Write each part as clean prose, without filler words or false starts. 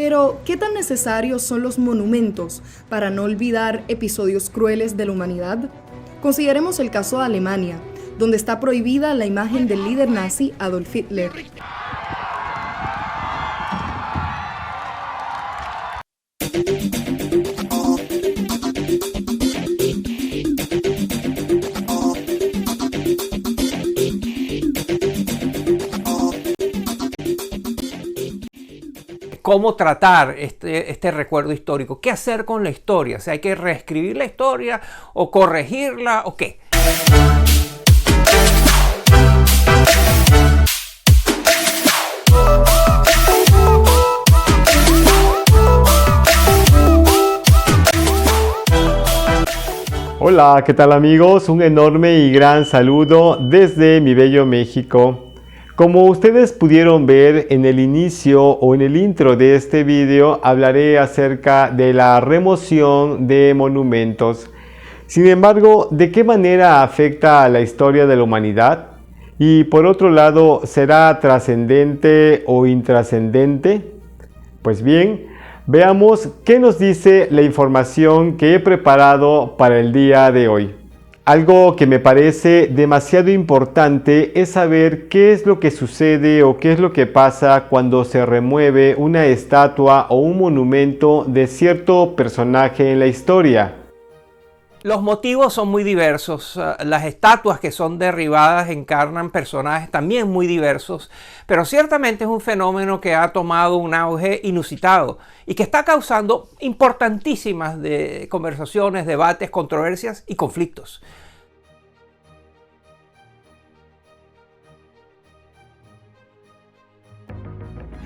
Pero, ¿qué tan necesarios son los monumentos para no olvidar episodios crueles de la humanidad? Consideremos el caso de Alemania, donde está prohibida la imagen del líder nazi Adolf Hitler. ¿Cómo tratar este recuerdo histórico? ¿Qué hacer con la historia? O sea, ¿hay que reescribir la historia o corregirla o qué? Hola, ¿qué tal amigos? Un enorme y gran saludo desde mi bello México. Como ustedes pudieron ver en el inicio o en el intro de este video, hablaré acerca de la remoción de monumentos. Sin embargo, ¿de qué manera afecta a la historia de la humanidad? Y por otro lado, ¿será trascendente o intrascendente? Pues bien, veamos qué nos dice la información que he preparado para el día de hoy. Algo que me parece demasiado importante es saber qué es lo que sucede o qué es lo que pasa cuando se remueve una estatua o un monumento de cierto personaje en la historia. Los motivos son muy diversos. Las estatuas que son derribadas encarnan personajes también muy diversos, pero ciertamente es un fenómeno que ha tomado un auge inusitado y que está causando importantísimas conversaciones, debates, controversias y conflictos.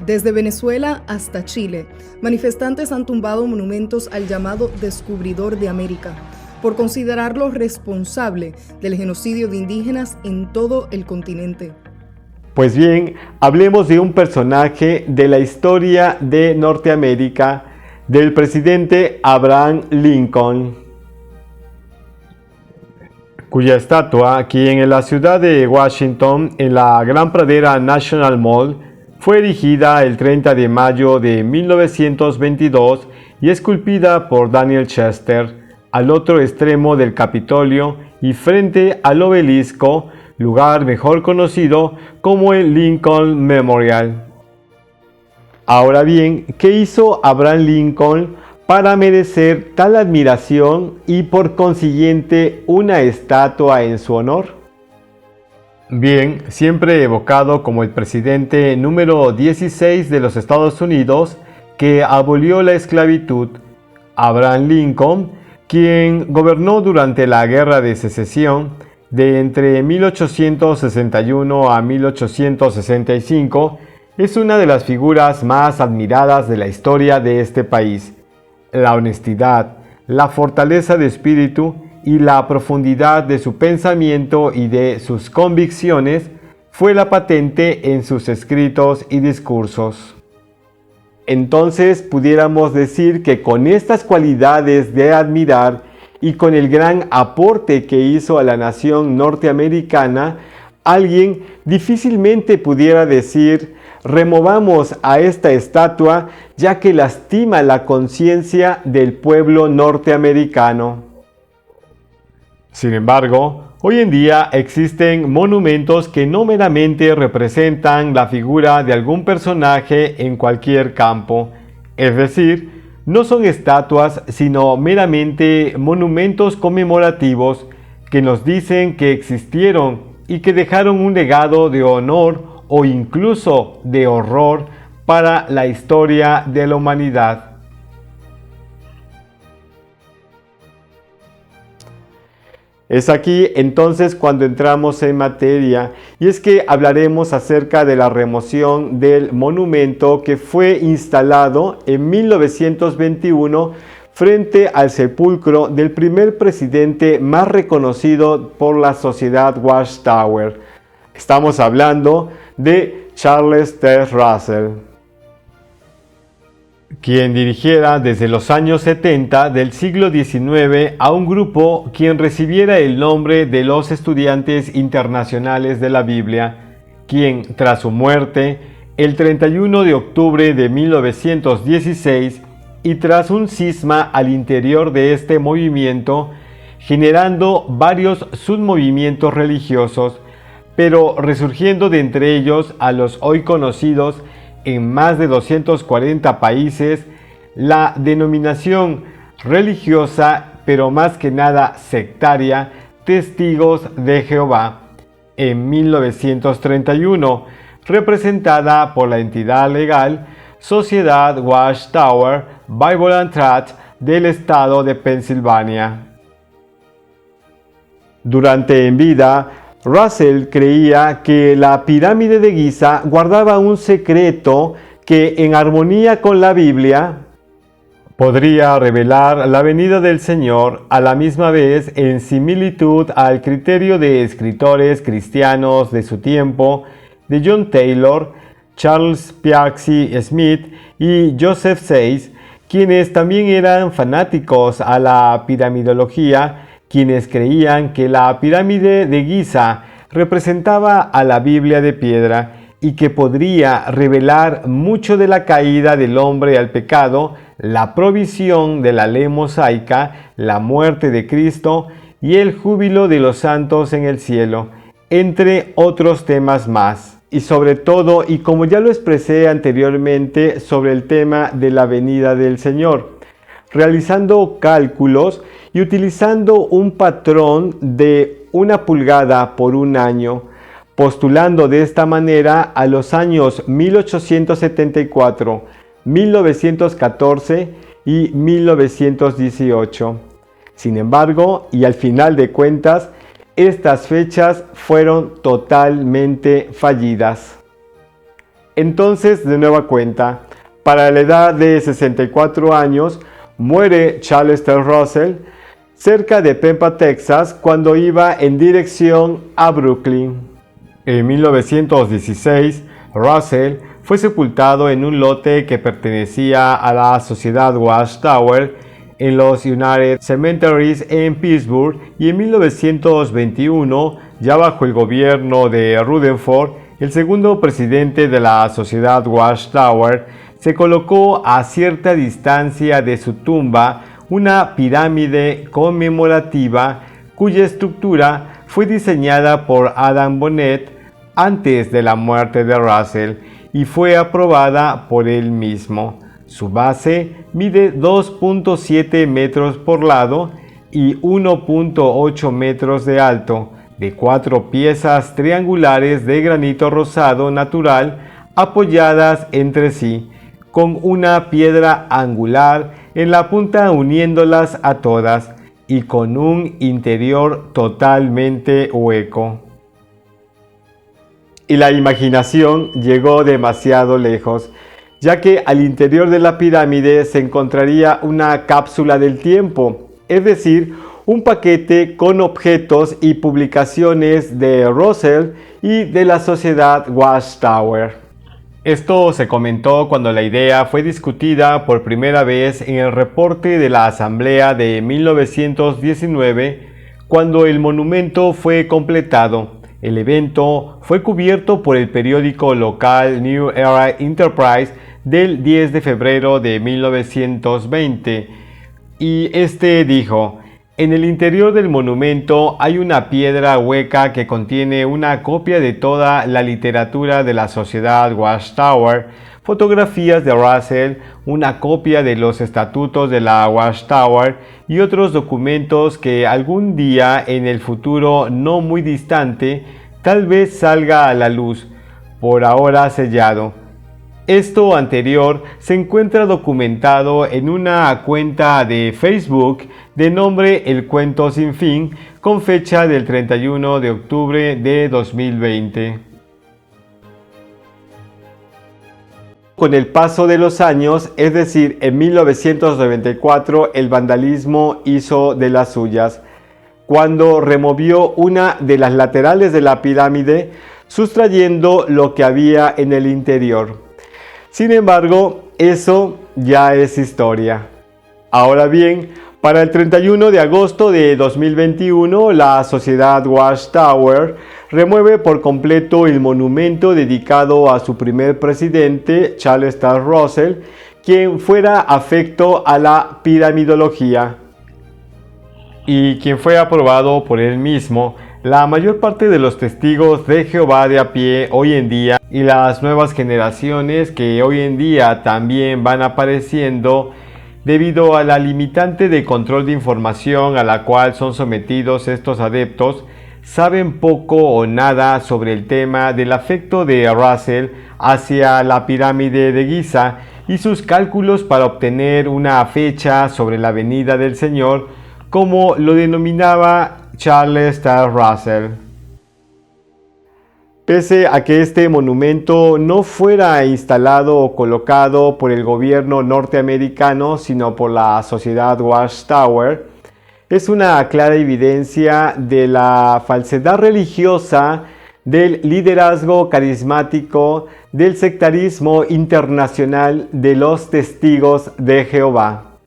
Desde Venezuela hasta Chile, manifestantes han tumbado monumentos al llamado descubridor de América, por considerarlo responsable del genocidio de indígenas en todo el continente. Pues bien, hablemos de un personaje de la historia de Norteamérica, del presidente Abraham Lincoln, cuya estatua, aquí en la ciudad de Washington, en la Gran Pradera National Mall, fue erigida el 30 de mayo de 1922 y esculpida por Daniel Chester, al otro extremo del Capitolio y frente al obelisco, lugar mejor conocido como el Lincoln Memorial. Ahora bien, ¿qué hizo Abraham Lincoln para merecer tal admiración y por consiguiente una estatua en su honor? Bien, siempre evocado como el presidente número 16 de los Estados Unidos que abolió la esclavitud, Abraham Lincoln, quien gobernó durante la Guerra de Secesión de entre 1861 a 1865, es una de las figuras más admiradas de la historia de este país. La honestidad, la fortaleza de espíritu y la profundidad de su pensamiento y de sus convicciones fue la patente en sus escritos y discursos. Entonces pudiéramos decir que con estas cualidades de admirar y con el gran aporte que hizo a la nación norteamericana, alguien difícilmente pudiera decir: removamos a esta estatua ya que lastima la conciencia del pueblo norteamericano. Sin embargo, hoy en día existen monumentos que no meramente representan la figura de algún personaje en cualquier campo, es decir, no son estatuas sino meramente monumentos conmemorativos que nos dicen que existieron y que dejaron un legado de honor o incluso de horror para la historia de la humanidad. Es aquí entonces cuando entramos en materia, y es que hablaremos acerca de la remoción del monumento que fue instalado en 1921 frente al sepulcro del primer presidente más reconocido por la sociedad Watchtower. Estamos hablando de Charles T. Russell, quien dirigiera desde los años 70 del siglo XIX a un grupo quien recibiera el nombre de los Estudiantes Internacionales de la Biblia, quien tras su muerte el 31 de octubre de 1916 y tras un cisma al interior de este movimiento, generando varios submovimientos religiosos, pero resurgiendo de entre ellos a los hoy conocidos en más de 240 países, la denominación religiosa, pero más que nada sectaria, Testigos de Jehová, en 1931, representada por la entidad legal Sociedad Watchtower Bible and Tract del estado de Pensilvania. Durante en vida, Russell creía que la pirámide de Giza guardaba un secreto que, en armonía con la Biblia, podría revelar la venida del Señor, a la misma vez en similitud al criterio de escritores cristianos de su tiempo, de John Taylor, Charles Piazzi Smith y Joseph Sayce, quienes también eran fanáticos a la piramidología, quienes creían que la pirámide de Giza representaba a la Biblia de piedra y que podría revelar mucho de la caída del hombre al pecado, la provisión de la ley mosaica, la muerte de Cristo y el júbilo de los santos en el cielo, entre otros temas más. Y sobre todo, y como ya lo expresé anteriormente, sobre el tema de la venida del Señor, realizando cálculos y utilizando un patrón de 1 pulgada por un año, postulando de esta manera a los años 1874, 1914 y 1918. Sin embargo, y al final de cuentas, estas fechas fueron totalmente fallidas. Entonces, de nueva cuenta, para la edad de 64 años, muere Charles Taze Russell cerca de Pemba, Texas, cuando iba en dirección a Brooklyn. En 1916, Russell fue sepultado en un lote que pertenecía a la Sociedad Watchtower en los United Cemeteries en Pittsburgh, y en 1921, ya bajo el gobierno de Rutherford, el segundo presidente de la Sociedad Watchtower, se colocó a cierta distancia de su tumba una pirámide conmemorativa cuya estructura fue diseñada por Adam Bonnet antes de la muerte de Russell y fue aprobada por él mismo. Su base mide 2.7 metros por lado y 1.8 metros de alto, de 4 piezas triangulares de granito rosado natural apoyadas entre sí, con una piedra angular en la punta uniéndolas a todas y con un interior totalmente hueco. Y la imaginación llegó demasiado lejos, ya que al interior de la pirámide se encontraría una cápsula del tiempo, es decir, un paquete con objetos y publicaciones de Russell y de la Sociedad Watchtower. Esto se comentó cuando la idea fue discutida por primera vez en el reporte de la Asamblea de 1919, cuando el monumento fue completado. El evento fue cubierto por el periódico local New Era Enterprise del 10 de febrero de 1920, y este dijo: en el interior del monumento hay una piedra hueca que contiene una copia de toda la literatura de la Sociedad Watchtower, fotografías de Russell, una copia de los estatutos de la Watchtower y otros documentos que algún día en el futuro no muy distante tal vez salga a la luz, por ahora sellado. Esto anterior se encuentra documentado en una cuenta de Facebook de nombre El Cuento Sin Fin, con fecha del 31 de octubre de 2020. Con el paso de los años, es decir, en 1994, el vandalismo hizo de las suyas, cuando removió una de las laterales de la pirámide, sustrayendo lo que había en el interior. Sin embargo, eso ya es historia. Ahora bien, Para el 31 de agosto de 2021, la sociedad Watchtower remueve por completo el monumento dedicado a su primer presidente, Charles Taze Russell, quien fuera afecto a la piramidología y quien fue aprobado por él mismo. La mayor parte de los testigos de Jehová de a pie hoy en día y las nuevas generaciones que hoy en día también van apareciendo debido a la limitante de control de información a la cual son sometidos estos adeptos, saben poco o nada sobre el tema del afecto de Russell hacia la pirámide de Giza y sus cálculos para obtener una fecha sobre la venida del Señor, como lo denominaba Charles Taze Russell. Pese a que este monumento no fuera instalado o colocado por el gobierno norteamericano, sino por la sociedad Watchtower, es una clara evidencia de la falsedad religiosa, del liderazgo carismático, del sectarismo internacional de los testigos de Jehová.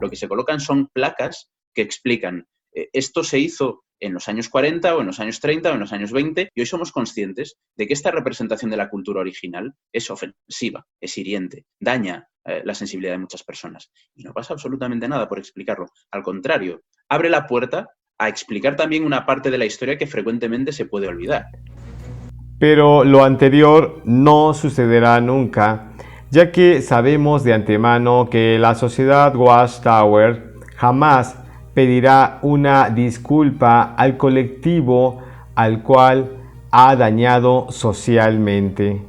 Lo que se colocan son placas que explican esto se hizo en los años 40 o en los años 30 o en los años 20 y hoy somos conscientes de que esta representación de la cultura original es ofensiva, es hiriente, daña la sensibilidad de muchas personas. Y no pasa absolutamente nada por explicarlo. Al contrario, abre la puerta a explicar también una parte de la historia que frecuentemente se puede olvidar. Pero lo anterior no sucederá nunca, ya que sabemos de antemano que la sociedad Watchtower jamás pedirá una disculpa al colectivo al cual ha dañado socialmente.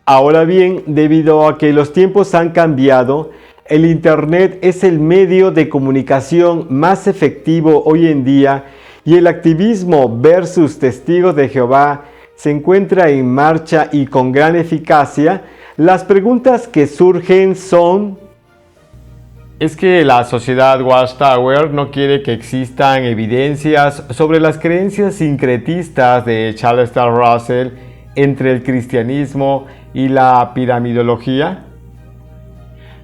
Ahora bien, debido a que los tiempos han cambiado, el Internet es el medio de comunicación más efectivo hoy en día y el activismo versus testigos de Jehová se encuentra en marcha y con gran eficacia. Las preguntas que surgen son: ¿es que la sociedad Watchtower no quiere que existan evidencias sobre las creencias sincretistas de Charles Taze Russell entre el cristianismo y la piramidología?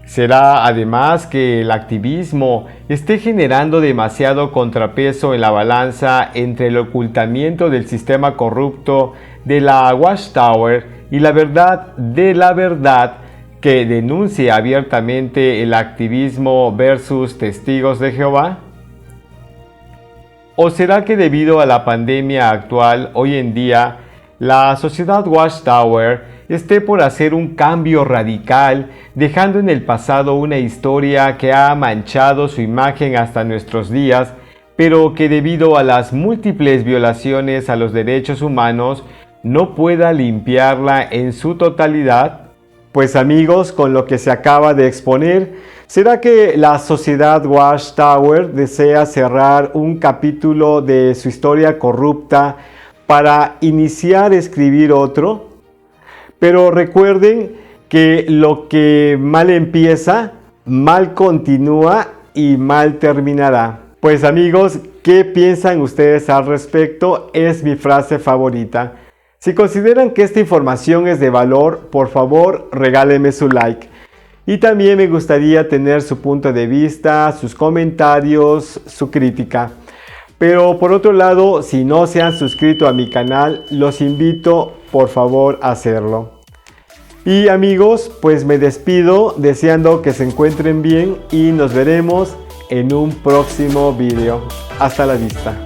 ¿Será además que el activismo esté generando demasiado contrapeso en la balanza entre el ocultamiento del sistema corrupto de la Watchtower y la verdad de la verdad que denuncia abiertamente el activismo versus testigos de Jehová? ¿O será que debido a la pandemia actual hoy en día, la sociedad Watchtower esté por hacer un cambio radical, dejando en el pasado una historia que ha manchado su imagen hasta nuestros días, pero que debido a las múltiples violaciones a los derechos humanos no pueda limpiarla en su totalidad? Pues amigos, con lo que se acaba de exponer, ¿será que la sociedad Watchtower desea cerrar un capítulo de su historia corrupta para iniciar a escribir otro? Pero recuerden que lo que mal empieza, mal continúa y mal terminará. Pues amigos, ¿qué piensan ustedes al respecto? Es mi frase favorita. Si consideran que esta información es de valor, por favor, regálenme su like. Y también me gustaría tener su punto de vista, sus comentarios, su crítica. Pero por otro lado, si no se han suscrito a mi canal, los invito, por favor, a hacerlo. Y amigos, pues me despido deseando que se encuentren bien y nos veremos en un próximo video. Hasta la vista.